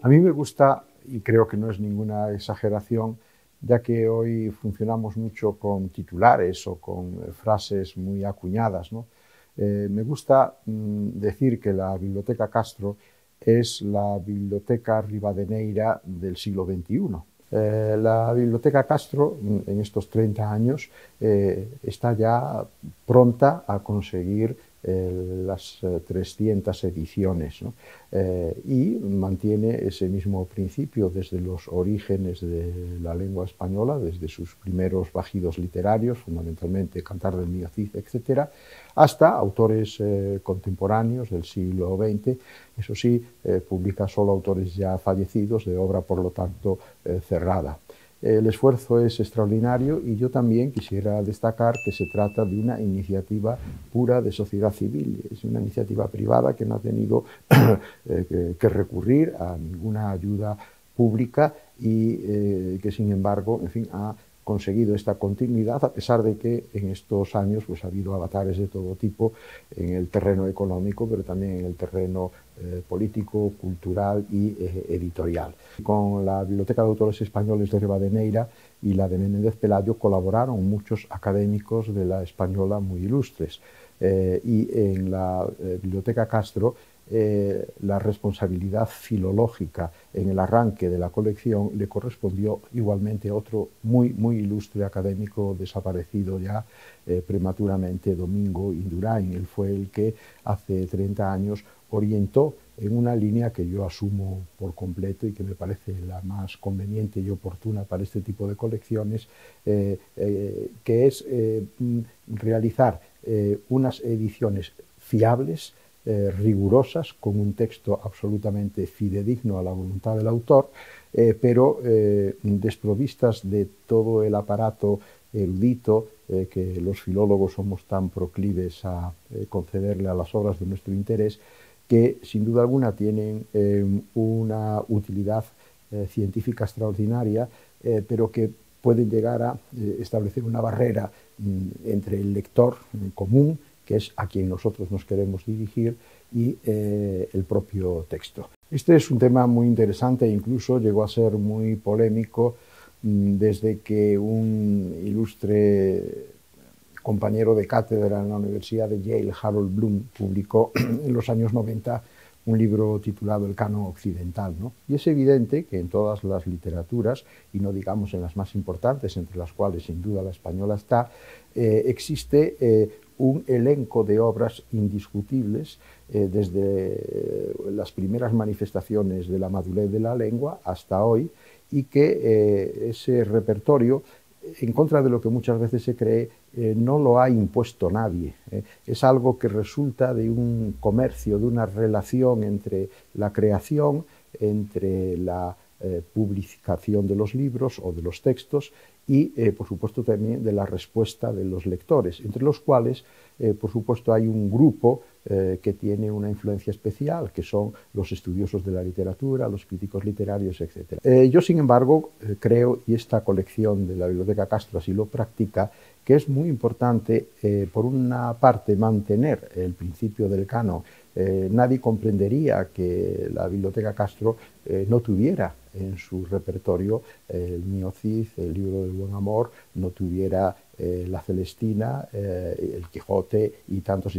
A mí me gusta, y creo que no es ninguna exageración, ya que hoy funcionamos mucho con titulares o con frases muy acuñadas, ¿no? Me gusta decir que la Biblioteca Castro es la Biblioteca Rivadeneira del siglo XXI. La Biblioteca Castro, en estos 30 años, está ya pronta a conseguir las 300 ediciones, ¿no? Y mantiene ese mismo principio desde los orígenes de la lengua española, desde sus primeros bajidos literarios, fundamentalmente Cantar del Mío Cid, etc., hasta autores contemporáneos del siglo XX. Eso sí, publica solo autores ya fallecidos, de obra por lo tanto cerrada. El esfuerzo es extraordinario y yo también quisiera destacar que se trata de una iniciativa pura de sociedad civil. Es una iniciativa privada que no ha tenido que recurrir a ninguna ayuda pública y que, sin embargo, en fin, ha conseguido esta continuidad, a pesar de que en estos años pues, ha habido avatares de todo tipo en el terreno económico, pero también en el terreno político, cultural y editorial. Con la Biblioteca de Autores Españoles de Rivadeneira y la de Menéndez Pelayo colaboraron muchos académicos de la española muy ilustres. Y en la Biblioteca Castro la responsabilidad filológica en el arranque de la colección le correspondió igualmente a otro muy ilustre académico desaparecido ya prematuramente, Domingo Indurain. Él fue el que hace 30 años orientó en una línea que yo asumo por completo y que me parece la más conveniente y oportuna para este tipo de colecciones, que es realizar unas ediciones fiables, rigurosas, con un texto absolutamente fidedigno a la voluntad del autor, pero desprovistas de todo el aparato erudito que los filólogos somos tan proclives a concederle a las obras de nuestro interés, que sin duda alguna tienen una utilidad científica extraordinaria, pero que pueden llegar a establecer una barrera entre el lector común, que es a quien nosotros nos queremos dirigir, y el propio texto. Este es un tema muy interesante e incluso llegó a ser muy polémico desde que un ilustre compañero de cátedra en la Universidad de Yale, Harold Bloom, publicó en los años 90 un libro titulado El canon occidental, ¿no? Y es evidente que en todas las literaturas, y no digamos en las más importantes, entre las cuales sin duda la española está, existe un elenco de obras indiscutibles desde las primeras manifestaciones de la madurez de la lengua hasta hoy, y que ese repertorio, en contra de lo que muchas veces se cree, no lo ha impuesto nadie. Es algo que resulta de un comercio, de una relación entre la creación, entre la publicación de los libros o de los textos y, por supuesto, también de la respuesta de los lectores, entre los cuales, por supuesto, hay un grupo que tiene una influencia especial, que son los estudiosos de la literatura, los críticos literarios, etc. Yo, sin embargo, creo, y esta colección de la Biblioteca Castro así lo practica, que es muy importante, por una parte, mantener el principio del canon. Nadie comprendería que la Biblioteca Castro no tuviera en su repertorio el Mío Cid, el Libro del Buen Amor, no tuviera la Celestina, el Quijote y tantos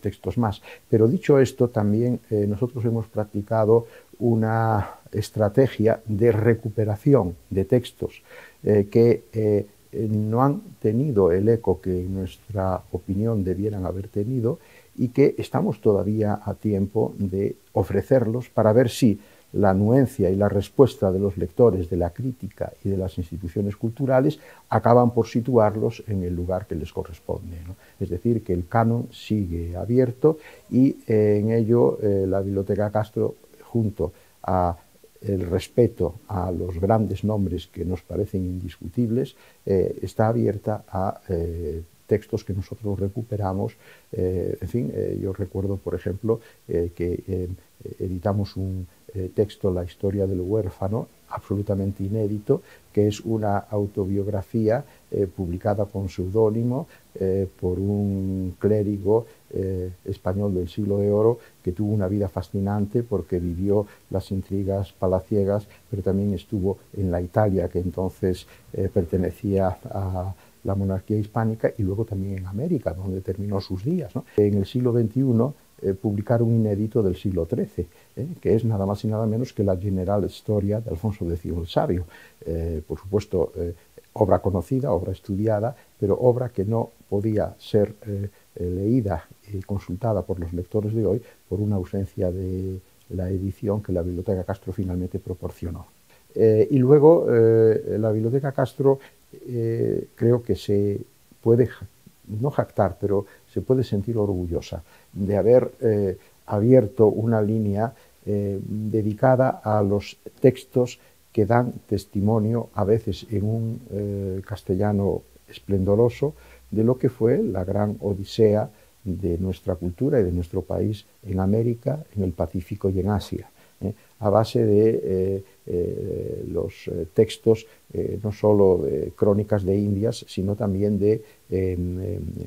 textos más. Pero dicho esto, también nosotros hemos practicado una estrategia de recuperación de textos que no han tenido el eco que en nuestra opinión debieran haber tenido, y que estamos todavía a tiempo de ofrecerlos para ver si la anuencia y la respuesta de los lectores, de la crítica y de las instituciones culturales acaban por situarlos en el lugar que les corresponde, ¿no? Es decir, que el canon sigue abierto y en ello la Biblioteca Castro, junto a el respeto a los grandes nombres que nos parecen indiscutibles, está abierta a textos que nosotros recuperamos. En fin, yo recuerdo, por ejemplo, que editamos un texto, La historia del huérfano, absolutamente inédito, que es una autobiografía publicada con seudónimo por un clérigo español del siglo de oro que tuvo una vida fascinante porque vivió las intrigas palaciegas, pero también estuvo en la Italia que entonces pertenecía a la monarquía hispánica, y luego también en América, donde terminó sus días, ¿no? En el siglo XXI publicaron un inédito del siglo XIII, que es nada más y nada menos que la General Historia de Alfonso X el Sabio. Por supuesto, obra conocida, obra estudiada, pero obra que no podía ser leída y consultada por los lectores de hoy por una ausencia de la edición que la Biblioteca Castro finalmente proporcionó. Y luego la Biblioteca Castro creo que se puede, no jactar, pero se puede sentir orgullosa de haber abierto una línea dedicada a los textos que dan testimonio, a veces en un castellano esplendoroso, de lo que fue la gran odisea de nuestra cultura y de nuestro país en América, en el Pacífico y en Asia, a base de los textos no solo de crónicas de Indias, sino también de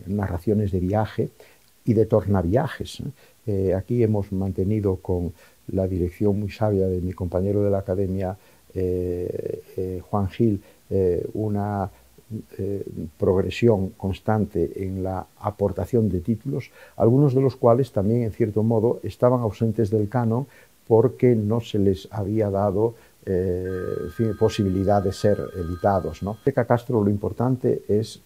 narraciones de viaje y de tornaviajes. Aquí hemos mantenido, con la dirección muy sabia de mi compañero de la academia, Juan Gil, una progresión constante en la aportación de títulos, algunos de los cuales también, en cierto modo, estaban ausentes del canon porque no se les había dado posibilidad de ser editados, ¿no? En Castro lo importante es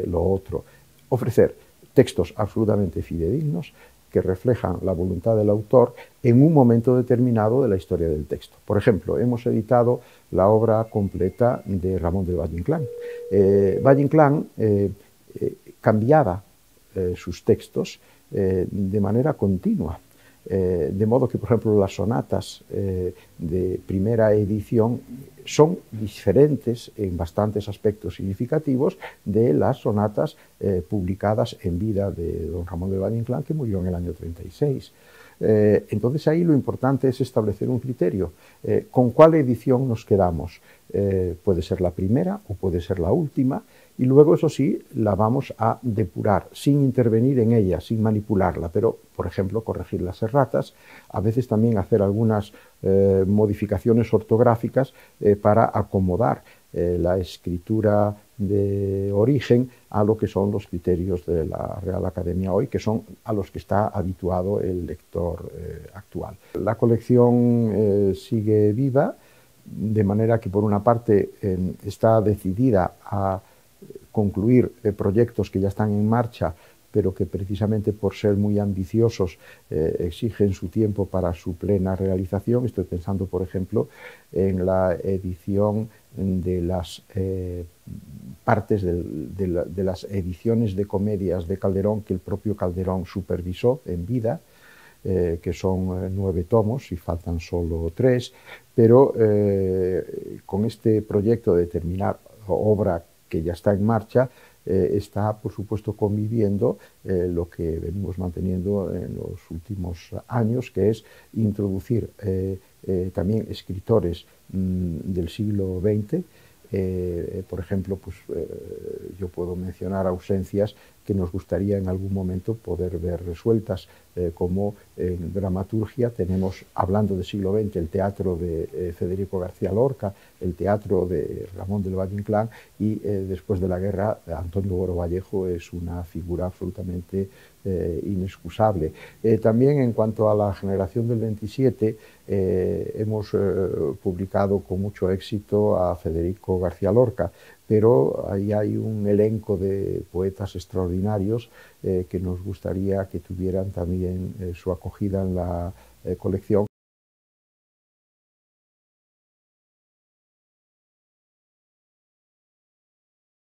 lo otro, ofrecer textos absolutamente fidedignos que reflejan la voluntad del autor en un momento determinado de la historia del texto. Por ejemplo, hemos editado la obra completa de Ramón de Valle-Inclán. Valle-Inclán cambiaba sus textos de manera continua, de modo que, por ejemplo, las sonatas de primera edición son diferentes en bastantes aspectos significativos de las sonatas publicadas en vida de don Ramón de Valle-Inclán, que murió en el año 36. Entonces ahí lo importante es establecer un criterio. ¿Con cuál edición nos quedamos? Puede ser la primera o puede ser la última, y luego, eso sí, la vamos a depurar, sin intervenir en ella, sin manipularla, pero, por ejemplo, corregir las erratas, a veces también hacer algunas modificaciones ortográficas para acomodar la escritura de origen a lo que son los criterios de la Real Academia hoy, que son a los que está habituado el lector actual. La colección sigue viva, de manera que, por una parte, está decidida a concluir proyectos que ya están en marcha, pero que precisamente por ser muy ambiciosos exigen su tiempo para su plena realización. Estoy pensando, por ejemplo, en la edición de las partes de las ediciones de comedias de Calderón, que el propio Calderón supervisó en vida, que son 9 tomos y faltan solo 3, pero con este proyecto de terminar obra que ya está en marcha, está, por supuesto, conviviendo lo que venimos manteniendo en los últimos años, que es introducir también escritores del siglo XX. Por ejemplo, pues, yo puedo mencionar ausencias que nos gustaría en algún momento poder ver resueltas, como en dramaturgia tenemos, hablando del siglo XX, el teatro de Federico García Lorca, el teatro de Ramón del Valle-Inclán, y después de la guerra Antonio Boro Vallejo es una figura absolutamente inexcusable. También, en cuanto a la generación del 27, hemos publicado con mucho éxito a Federico García Lorca, pero ahí hay un elenco de poetas extraordinarios que nos gustaría que tuvieran también su acogida en la colección,